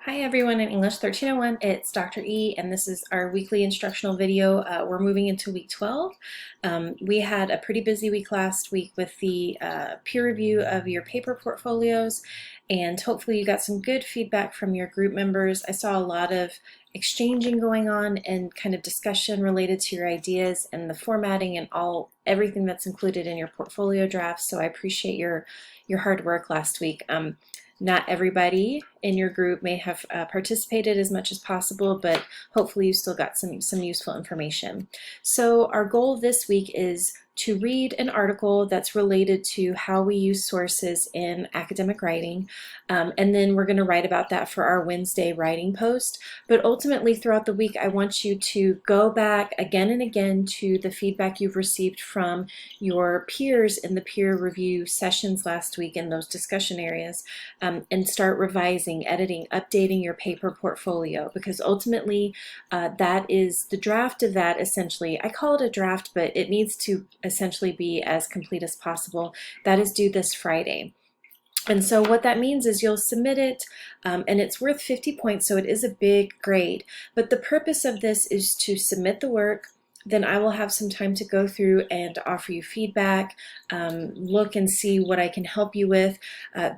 Hi everyone in English 1301, it's Dr. E and this is our weekly instructional video. We're moving into week 12. We had a pretty busy week last week with the peer review of your paper portfolios, and hopefully you got some good feedback from your group members. I saw a lot of exchanging going on and kind of discussion related to your ideas and the formatting and everything that's included in your portfolio drafts, so I appreciate your hard work last week. Not everybody in your group may have participated as much as possible, but hopefully you still got some useful information. So our goal this week is to read an article that's related to how we use sources in academic writing, and then we're going to write about that for our Wednesday writing post. But ultimately throughout the week I want you to go back again and again to the feedback you've received from your peers in the peer review sessions last week in those discussion areas, and start revising, editing, updating your paper portfolio, because ultimately that is the draft of that. Essentially, I call it a draft, but it needs to essentially be as complete as possible. That is due this Friday. And so what that means is you'll submit it, and it's worth 50 points, so it is a big grade. But the purpose of this is to submit the work. Then I will have some time to go through and offer you feedback, look and see what I can help you with.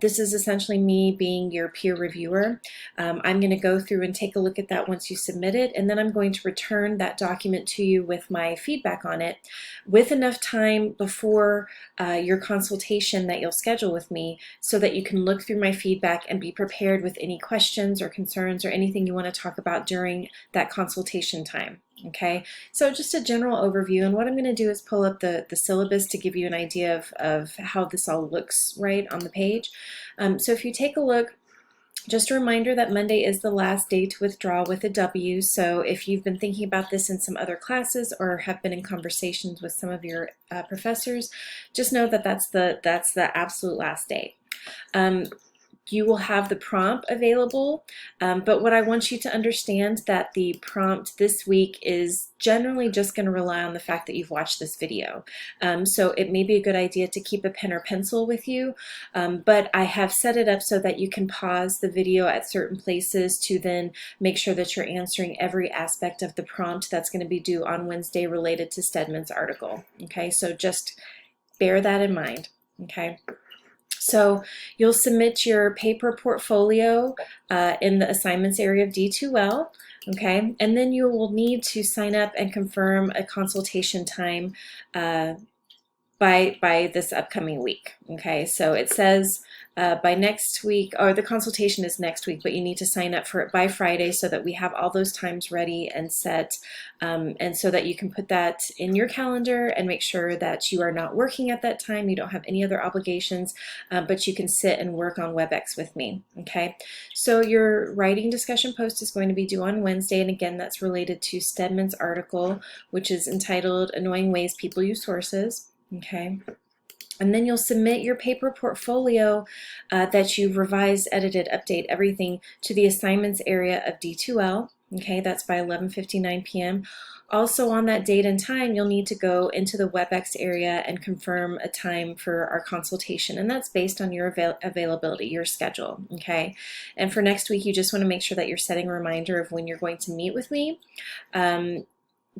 This is essentially me being your peer reviewer. I'm going to go through and take a look at that once you submit it, and then I'm going to return that document to you with my feedback on it with enough time before your consultation that you'll schedule with me, so that you can look through my feedback and be prepared with any questions or concerns or anything you want to talk about during that consultation time. Okay, so just a general overview, and what I'm going to do is pull up the syllabus to give you an idea of how this all looks right on the page. So if you take a look, just a reminder that Monday is the last day to withdraw with a W, so if you've been thinking about this in some other classes or have been in conversations with some of your professors, just know that that's the absolute last day. You will have the prompt available, but what I want you to understand that the prompt this week is generally just going to rely on the fact that you've watched this video. So it may be a good idea to keep a pen or pencil with you, but I have set it up so that you can pause the video at certain places to then make sure that you're answering every aspect of the prompt that's going to be due on Wednesday related to Stedman's article. Okay, so just bear that in mind. Okay. So you'll submit your paper portfolio in the assignments area of D2L, okay? And then you will need to sign up and confirm a consultation time by this upcoming week, okay? So it says by next week, or the consultation is next week, but you need to sign up for it by Friday so that we have all those times ready and set, and so that you can put that in your calendar and make sure that you are not working at that time, you don't have any other obligations, but you can sit and work on Webex with me, okay? So your writing discussion post is going to be due on Wednesday, and again, that's related to Stedman's article, which is entitled Annoying Ways People Use Sources, okay? And then you'll submit your paper portfolio that you've revised, edited, update, everything to the assignments area of D2L. Okay, that's by 11:59 p.m. Also on that date and time, you'll need to go into the Webex area and confirm a time for our consultation, and that's based on your availability, your schedule. Okay, and for next week, you just want to make sure that you're setting a reminder of when you're going to meet with me.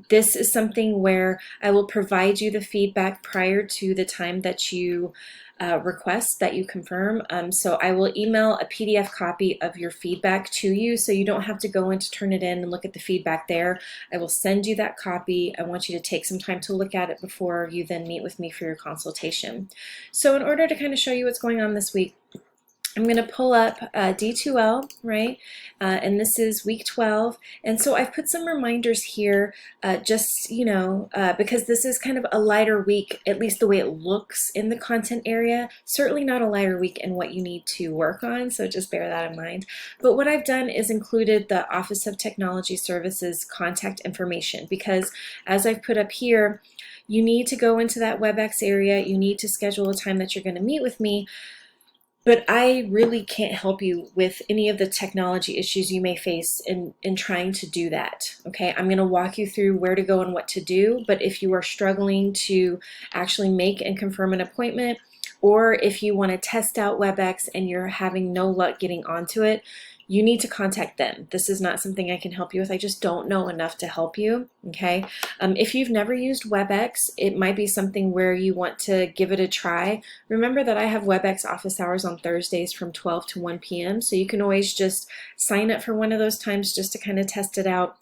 This is something where I will provide you the feedback prior to the time that you request that you confirm. So I will email a PDF copy of your feedback to you, so you don't have to go in to turn it in and look at the feedback there. I will send you that copy. I want you to take some time to look at it before you then meet with me for your consultation. So in order to kind of show you what's going on this week, I'm going to pull up D2L, right? And this is week 12. And so I've put some reminders here just, you know, because this is kind of a lighter week, at least the way it looks in the content area. Certainly not a lighter week in what you need to work on, so just bear that in mind. But what I've done is included the Office of Technology Services contact information, because as I've put up here, you need to go into that Webex area, you need to schedule a time that you're going to meet with me. But I really can't help you with any of the technology issues you may face in trying to do that, okay? I'm going to walk you through where to go and what to do, but if you are struggling to actually make and confirm an appointment, or if you want to test out Webex and you're having no luck getting onto it, you need to contact them. This is not something I can help you with. I just don't know enough to help you, okay? If you've never used Webex, it might be something where you want to give it a try. Remember that I have Webex office hours on Thursdays from 12 to 1 p.m., so you can always just sign up for one of those times just to kind of test it out.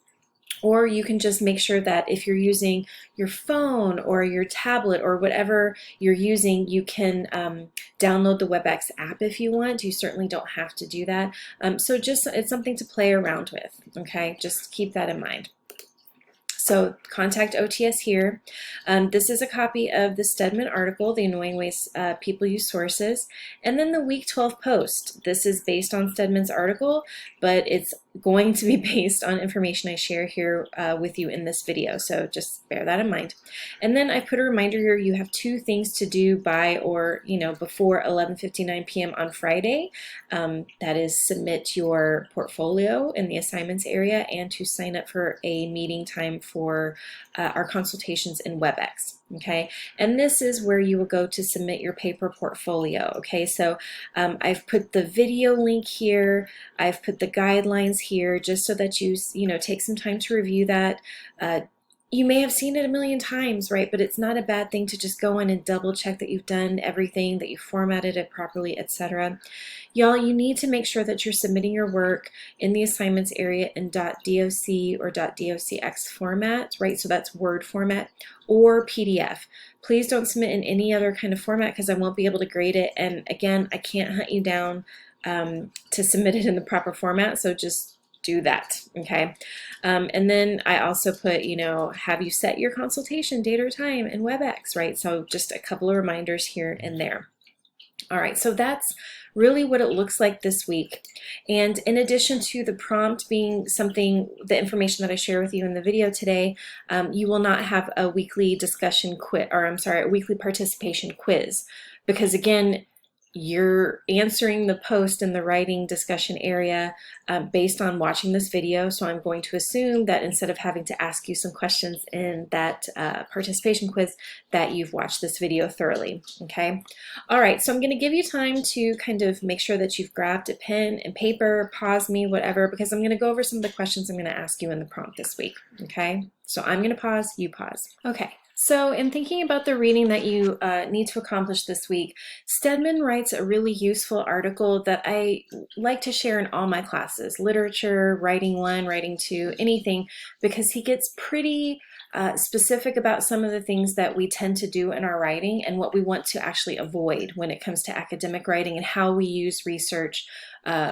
Or you can just make sure that if you're using your phone or your tablet or whatever you're using, you can download the Webex app if you want. You certainly don't have to do that. So just, it's something to play around with, okay? Just keep that in mind. So contact OTS here. This is a copy of the Stedman article, The Annoying Ways People Use Sources, and then the week 12 post. This is based on Stedman's article, but it's going to be based on information I share here with you in this video, so just bear that in mind. And then I put a reminder here, you have 2 things to do by or before 11:59 p.m. on Friday. That is submit your portfolio in the assignments area and to sign up for a meeting time for our consultations in Webex. Okay, and this is where you will go to submit your paper portfolio. Okay, so I've put the video link here, I've put the guidelines here just so that you take some time to review that. You may have seen it a million times, right? But it's not a bad thing to just go in and double check that you've done everything, that you formatted it properly, etc. Y'all, you need to make sure that you're submitting your work in the assignments area in .doc or .docx format, right? So that's Word format or PDF. Please don't submit in any other kind of format because I won't be able to grade it. And again, I can't hunt you down to submit it in the proper format, so just do that, okay? And then I also put, have you set your consultation date or time in Webex, right? So just a couple of reminders here and there. All right, so that's really what it looks like this week. And in addition to the prompt being something, the information that I share with you in the video today, you will not have a weekly discussion quiz, or I'm sorry, a weekly participation quiz, because again, you're answering the post in the writing discussion area based on watching this video. So I'm going to assume that instead of having to ask you some questions in that participation quiz, that you've watched this video thoroughly, okay? All right, so I'm gonna give you time to kind of make sure that you've grabbed a pen and paper, pause me, whatever, because I'm gonna go over some of the questions I'm gonna ask you in the prompt this week, okay? So I'm gonna pause, you pause. Okay. So in thinking about the reading that you need to accomplish this week, Stedman writes a really useful article that I like to share in all my classes, literature, writing 1, writing 2, anything, because he gets pretty specific about some of the things that we tend to do in our writing and what we want to actually avoid when it comes to academic writing and how we use research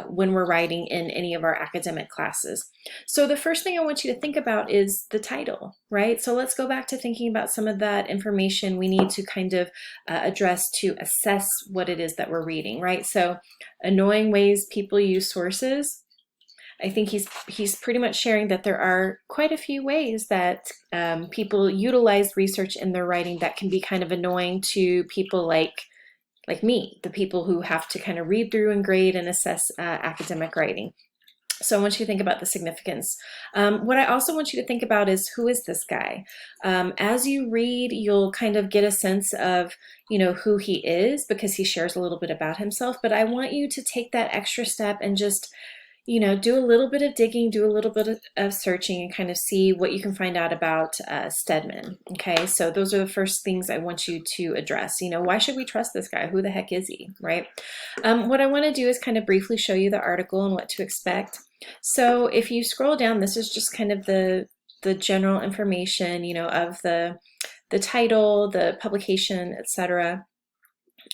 when we're writing in any of our academic classes. So the first thing I want you to think about is the title, right? So let's go back to thinking about some of that information we need to kind of address to assess what it is that we're reading, right? So annoying ways people use sources. I think he's pretty much sharing that there are quite a few ways that people utilize research in their writing that can be kind of annoying to people like me, the people who have to kind of read through and grade and assess academic writing. So I want you to think about the significance. What I also want you to think about is, who is this guy? As you read, you'll kind of get a sense of, who he is, because he shares a little bit about himself, but I want you to take that extra step and just do a little bit of digging, do a little bit of searching, and kind of see what you can find out about Stedman. Okay, so those are the first things I want you to address. Why should we trust this guy? Who the heck is he, right? What I want to do is kind of briefly show you the article and what to expect. So if you scroll down, this is just kind of the general information, of the title, the publication, etc.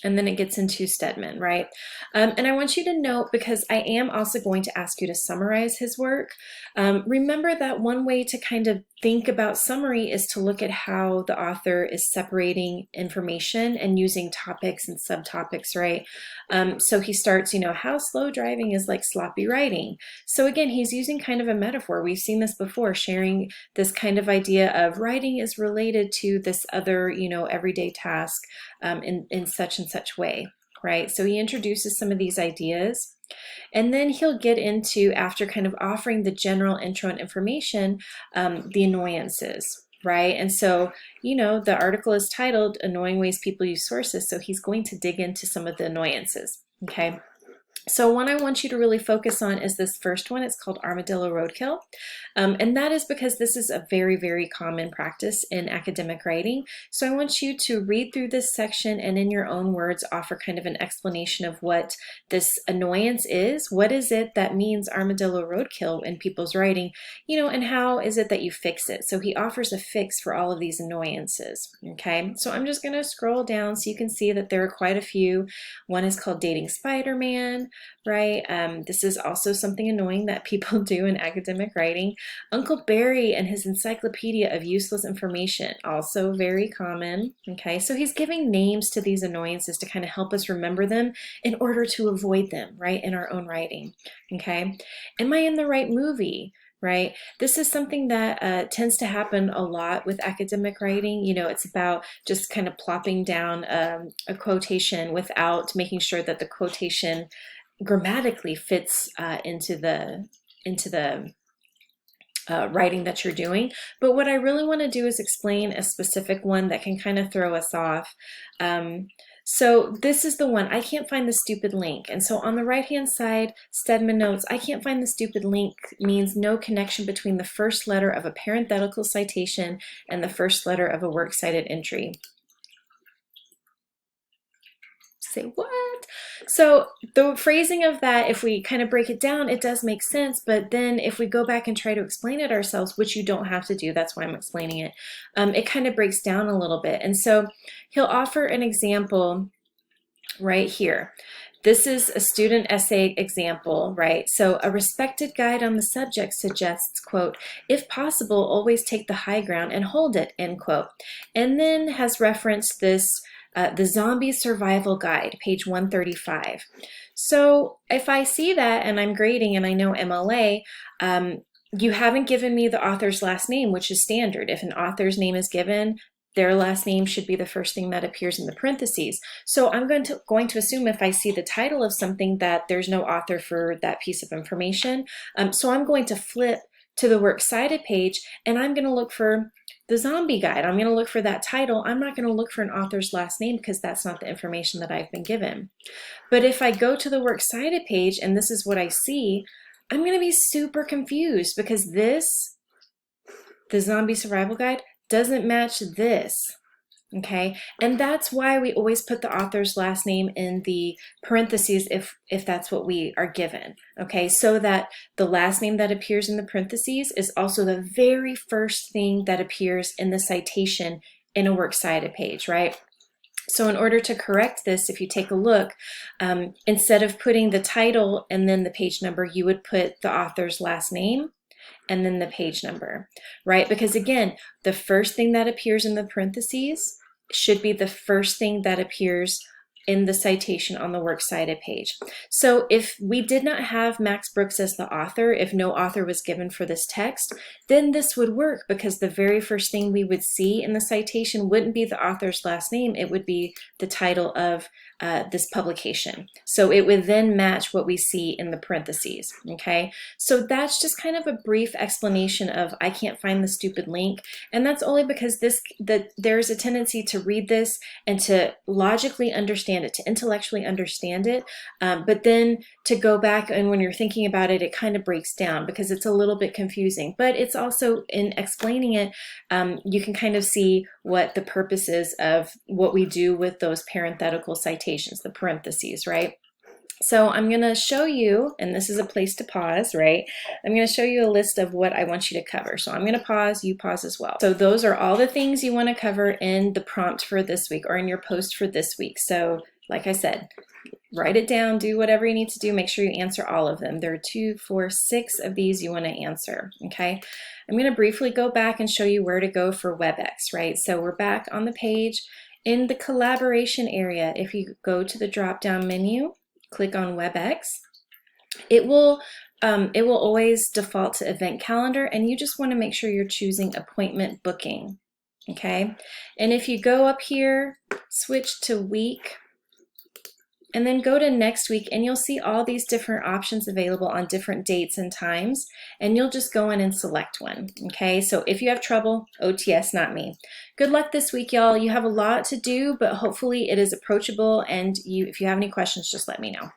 And then it gets into Stedman, right? And I want you to note, because I am also going to ask you to summarize his work. Remember that one way to kind of think about summary is to look at how the author is separating information and using topics and subtopics, right? So he starts, how slow driving is like sloppy writing. So again, he's using kind of a metaphor. We've seen this before, sharing this kind of idea of writing is related to this other, everyday task in such and such way, right? So he introduces some of these ideas. And then he'll get into, after kind of offering the general intro and information, the annoyances, right? And so, the article is titled Annoying Ways People Use Sources, so he's going to dig into some of the annoyances, okay? So one I want you to really focus on is this first one. It's called armadillo roadkill. And that is because this is a very, very common practice in academic writing. So I want you to read through this section and in your own words offer kind of an explanation of what this annoyance is. What is it that means armadillo roadkill in people's writing, and how is it that you fix it? So he offers a fix for all of these annoyances, okay? So I'm just gonna scroll down so you can see that there are quite a few. One is called dating Spider-Man, right? This is also something annoying that people do in academic writing. Uncle Barry and his encyclopedia of useless information, also very common, okay? So he's giving names to these annoyances to kind of help us remember them in order to avoid them, right, in our own writing, okay? Am I in the right movie? Right? This is something that tends to happen a lot with academic writing. It's about just kind of plopping down a quotation without making sure that the quotation grammatically fits into the writing that you're doing. But what I really want to do is explain a specific one that can kind of throw us off. So this is the one, I can't find the stupid link. And so on the right-hand side, Stedman notes, I can't find the stupid link means no connection between the first letter of a parenthetical citation and the first letter of a works cited entry. Say what? So the phrasing of that, if we kind of break it down, it does make sense. But then if we go back and try to explain it ourselves, which you don't have to do, that's why I'm explaining it, it kind of breaks down a little bit. And so he'll offer an example right here. This is a student essay example, right? So a respected guide on the subject suggests, quote, if possible, always take the high ground and hold it, end quote. And then has referenced this the Zombie Survival Guide, page 135. So if I see that and I'm grading and I know MLA, you haven't given me the author's last name, which is standard. If an author's name is given, their last name should be the first thing that appears in the parentheses. So I'm going to assume if I see the title of something that there's no author for that piece of information. So I'm going to flip to the works cited page and I'm going to look for the zombie guide. I'm going to look for that title. I'm not going to look for an author's last name because that's not the information that I've been given. But if I go to the works cited page and this is what I see, I'm going to be super confused because this, the Zombie Survival Guide, doesn't match this. Okay, and that's why we always put the author's last name in the parentheses if that's what we are given, okay, so that the last name that appears in the parentheses is also the very first thing that appears in the citation in a works cited page, right? So in order to correct this, if you take a look, instead of putting the title and then the page number, you would put the author's last name and then the page number, right? Because again, the first thing that appears in the parentheses should be the first thing that appears in the citation on the works cited page. So if we did not have Max Brooks as the author, if no author was given for this text, then this would work because the very first thing we would see in the citation wouldn't be the author's last name, it would be the title of this publication. So it would then match what we see in the parentheses, okay? So that's just kind of a brief explanation of I can't find the stupid link, and that's only because there's a tendency to read this and to logically understand it, to intellectually understand it, but then to go back and when you're thinking about it, it kind of breaks down because it's a little bit confusing. But it's also, in explaining it, you can kind of see what the purpose is of what we do with those parenthetical citations, the parentheses, right? So I'm going to show you, and this is a place to pause, right? I'm going to show you a list of what I want you to cover. So I'm going to pause, you pause as well. So those are all the things you want to cover in the prompt for this week or in your post for this week. So like I said, write it down, do whatever you need to do, make sure you answer all of them. There are 2, 4, 6 of these you want to answer, okay? I'm going to briefly go back and show you where to go for Webex, right? So we're back on the page. In the collaboration area, if you go to the drop-down menu, click on Webex, it will always default to event calendar, and you just want to make sure you're choosing appointment booking, okay? And if you go up here, switch to week, and then go to next week and you'll see all these different options available on different dates and times, and you'll just go in and select one, okay? So if you have trouble, OTS, not me. Good luck this week, y'all. You have a lot to do, but hopefully it is approachable, and if you have any questions, just let me know.